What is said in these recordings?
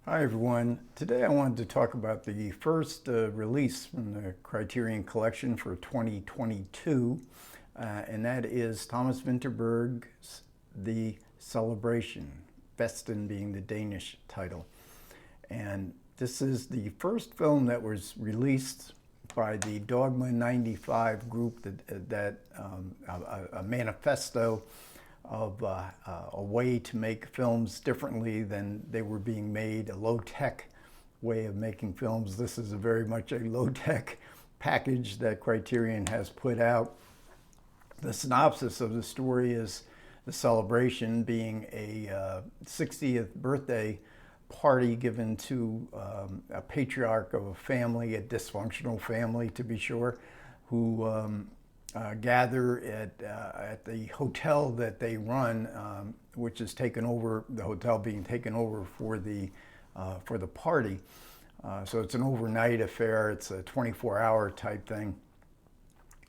Hi everyone. Today I wanted to talk about the first release from the Criterion Collection for 2022, and that is Thomas Vinterberg's The Celebration, Festen being the Danish title. And this is the first film that was released by the Dogme 95 group, a manifesto of a way to make films differently than they were being made, a low-tech way of making films. This is very much a low-tech package that Criterion has put out. The synopsis of the story is the celebration being a 60th birthday party given to a patriarch of a family, a dysfunctional family to be sure, who gather at the hotel that they run, which is taken over, the hotel being taken over for the party. So it's an overnight affair. It's a 24-hour type thing.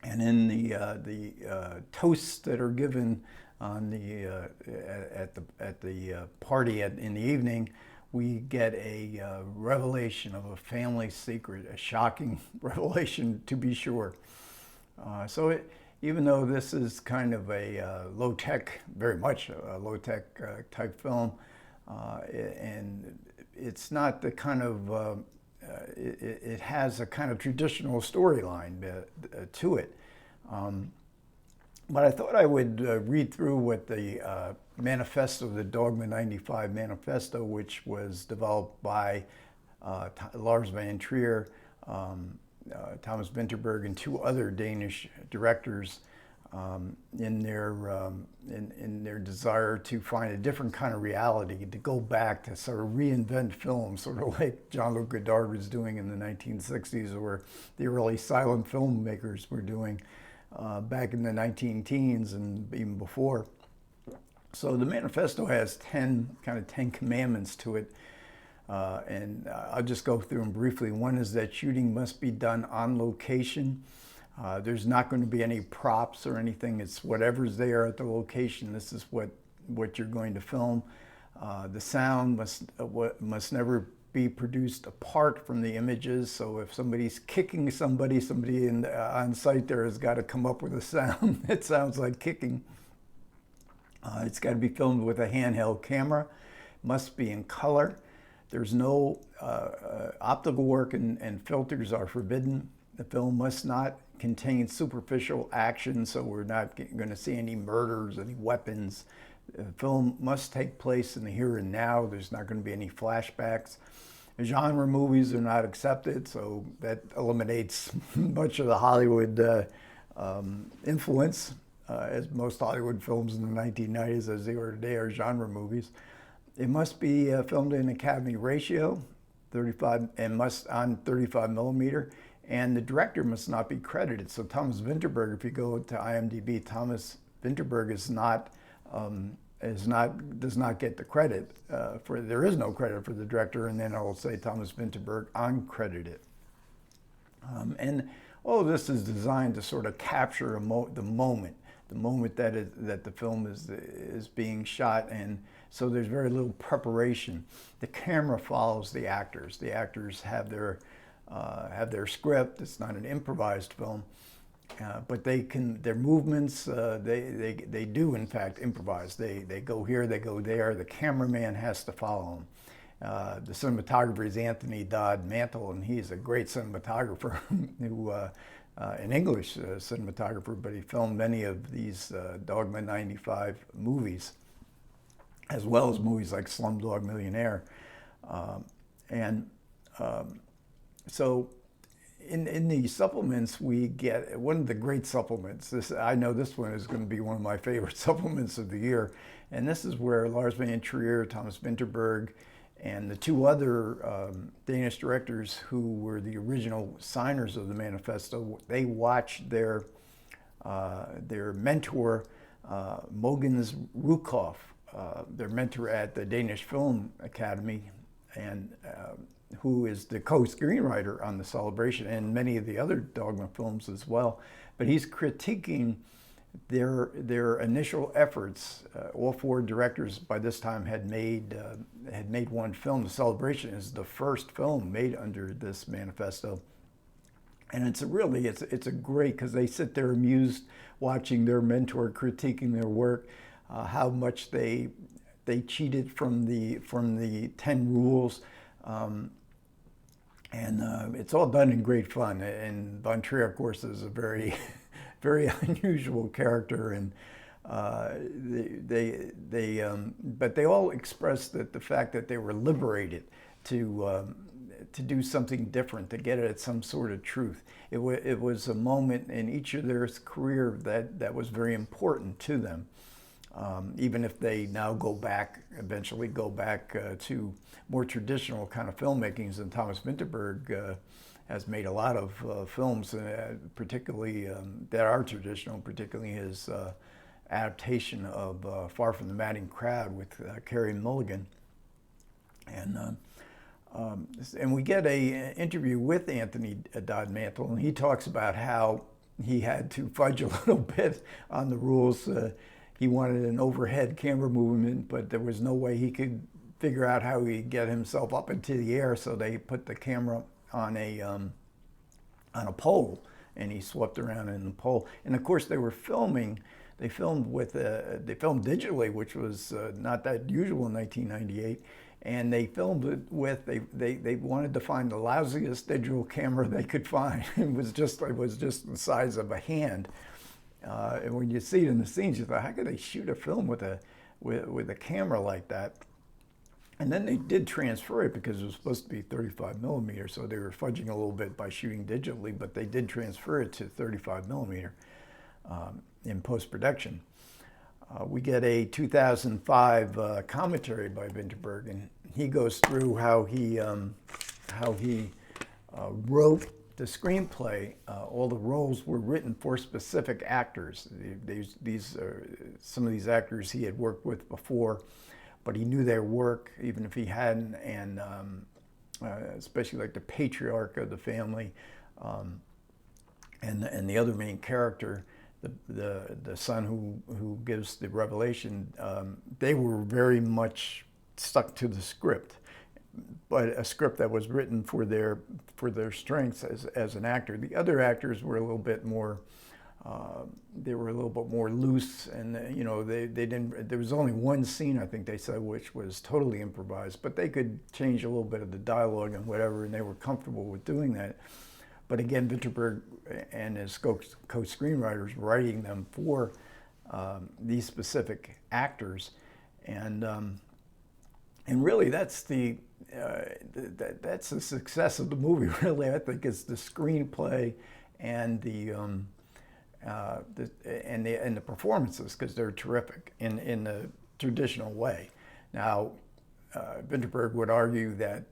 And in the toasts that are given on at the party in the evening, we get a revelation of a family secret, a shocking revelation to be sure. Even though this is kind of a low-tech, very much a low-tech type film, and it's not the kind of, it has a kind of traditional storyline to it. But I thought I would read through what the manifesto, the Dogme 95 manifesto, which was developed by Lars von Trier, Thomas Vinterberg, and two other Danish directors in their desire to find a different kind of reality, to go back to sort of reinvent film, sort of like Jean-Luc Godard was doing in the 1960s, or the early silent filmmakers were doing back in the 19-teens and even before. So the manifesto has 10 commandments to it. And I'll just go through them briefly. One is that shooting must be done on location. There's not going to be any props or anything. It's whatever's there at the location. This is what you're going to film. The sound must never be produced apart from the images. So if somebody's kicking somebody on site there has got to come up with a sound that sounds like kicking. It's got to be filmed with a handheld camera. It must be in color. There's no optical work and filters are forbidden. The film must not contain superficial action, so we're not going to see any murders, any weapons. The film must take place in the here and now. There's not going to be any flashbacks. Genre movies are not accepted, so that eliminates much of the Hollywood influence, as most Hollywood films in the 1990s, as they are today, are genre movies. It must be filmed in Academy ratio, 35, and must on 35 millimeter, and the director must not be credited. So Thomas Vinterberg, if you go to IMDb, Thomas Vinterberg does not get the credit for. There is no credit for the director, and then I will say Thomas Vinterberg uncredited. And all of this is designed to sort of capture the moment that the film is being shot, and so there's very little preparation. The camera follows the actors. The actors have their script. It's not an improvised film, but their movements. They do in fact improvise. They go here, they go there. The cameraman has to follow them. The cinematographer is Anthony Dodd Mantle, and he's a great cinematographer who. An English cinematographer, but he filmed many of these Dogme 95 movies, as well as movies like Slumdog Millionaire. So in the supplements, we get one of the great supplements. I know this one is going to be one of my favorite supplements of the year, and this is where Lars von Trier, Thomas Vinterberg, and the two other Danish directors who were the original signers of the manifesto, they watched their mentor, Mogens Rukov, their mentor at the Danish Film Academy, and who is the co-screenwriter on The Celebration and many of the other Dogma films as well. But he's critiquing their initial efforts, all four directors by this time had made one film. The Celebration is the first film made under this manifesto, and it's a great, because they sit there amused watching their mentor critiquing their work, how much they cheated from the 10 rules. It's all done in great fun. And Von Trier, of course, is a very, very unusual character, and but they all expressed that the fact that they were liberated to do something different, to get at some sort of truth. It was a moment in each of their career that was very important to them. Even if they now eventually go back to more traditional kind of filmmakings, and Thomas Vinterberg has made a lot of films, particularly that are traditional, particularly his adaptation of Far from the Madding Crowd with Carey Mulligan. And we get an interview with Anthony Dodd Mantle, and he talks about how he had to fudge a little bit on the rules. He wanted an overhead camera movement, but there was no way he could figure out how he'd get himself up into the air, so they put the camera on a pole, and he swept around in the pole. And of course, they filmed digitally, which was not that usual in 1998. And they filmed it with, they wanted to find the lousiest digital camera they could find. It was just the size of a hand. And when you see it in the scenes, you thought, how could they shoot a film with a camera like that? And then they did transfer it, because it was supposed to be 35 millimeter, so they were fudging a little bit by shooting digitally, but they did transfer it to 35 millimeter in post-production. We get a 2005 commentary by Vinterberg, and he goes through how he wrote the screenplay. All the roles were written for specific actors. Some of these actors he had worked with before, but he knew their work even if he hadn't, and especially like the patriarch of the family, and the other main character, the son who gives the revelation. They were very much stuck to the script, but a script that was written for their strengths as an actor. The other actors were a little bit more. They were a little bit more loose, and they didn't. There was only one scene, I think they said, which was totally improvised, but they could change a little bit of the dialogue and whatever, and they were comfortable with doing that. But again, Vinterberg and his co-screenwriters writing them for these specific actors, and really that's the success of the movie. Really, I think it's the screenplay and the performances, because they're terrific in the traditional way. Now, Vinterberg would argue that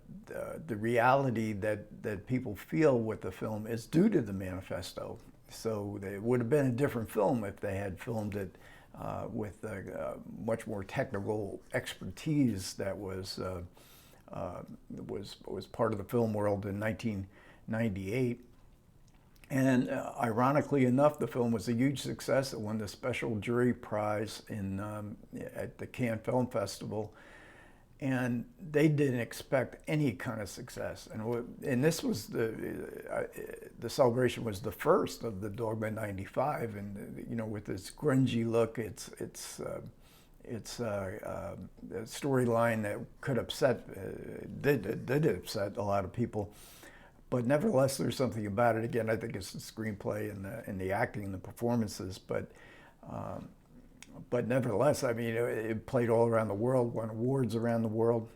the reality that people feel with the film is due to the manifesto. So it would have been a different film if they had filmed it with much more technical expertise that was part of the film world in 1998. And ironically enough, the film was a huge success. It won the Special Jury Prize at the Cannes Film Festival. And they didn't expect any kind of success. And this was the Celebration was the first of the Dogme 95. And, with its grungy look, it's a storyline that could upset, did upset a lot of people. But nevertheless, there's something about it. Again, I think it's the screenplay and the acting and the performances. But nevertheless, I mean, it played all around the world, won awards around the world,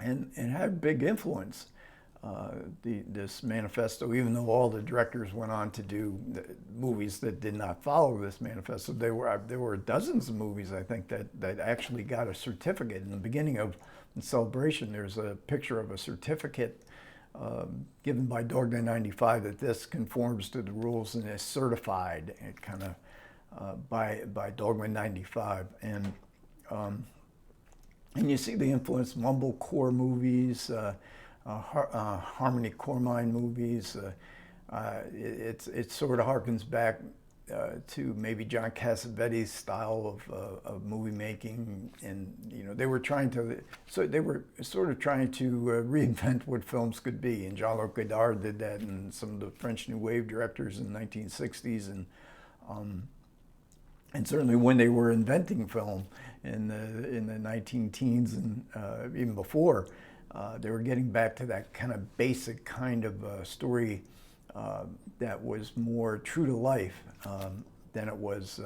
and had big influence. This manifesto, even though all the directors went on to do movies that did not follow this manifesto, there were dozens of movies, I think, that actually got a certificate. In the beginning of the Celebration, there's a picture of a certificate given by Dogme 95 that this conforms to the rules and is certified, and kind of by Dogme 95, and you see the influence: mumblecore movies, Harmony Korine movies. It sort of harkens back to maybe John Cassavetes' style of movie making, and they were trying to, so they were sort of trying to reinvent what films could be. And Jean-Luc Godard did that, and some of the French New Wave directors in the 1960s, and certainly when they were inventing film in the 19-teens and even before, they were getting back to that kind of basic kind of story that was more true to life than it was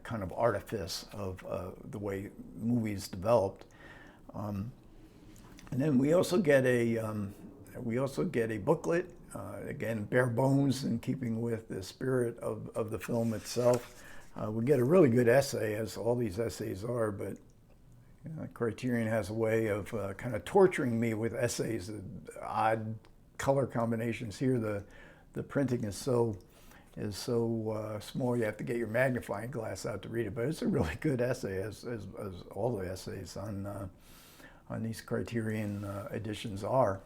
kind of artifice of the way movies developed. And then we also get a booklet, again bare bones in keeping with the spirit of the film itself. We get a really good essay, as all these essays are, but Criterion has a way of kind of torturing me with essays, odd color combinations here. The printing is so small, you have to get your magnifying glass out to read it. But it's a really good essay, as all the essays on these Criterion editions are.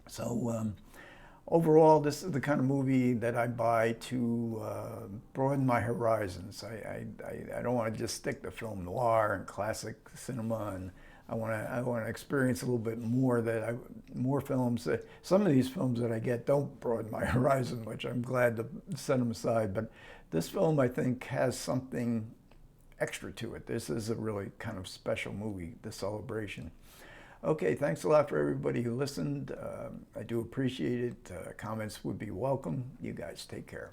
So overall, this is the kind of movie that I buy to broaden my horizons. I don't want to just stick to film noir and classic cinema, and I want to experience a little bit more. More films. Some of these films that I get don't broaden my horizon, which I'm glad to set them aside. But this film, I think, has something extra to it. This is a really kind of special movie, The Celebration. Okay, thanks a lot for everybody who listened. I do appreciate it. Comments would be welcome. You guys take care.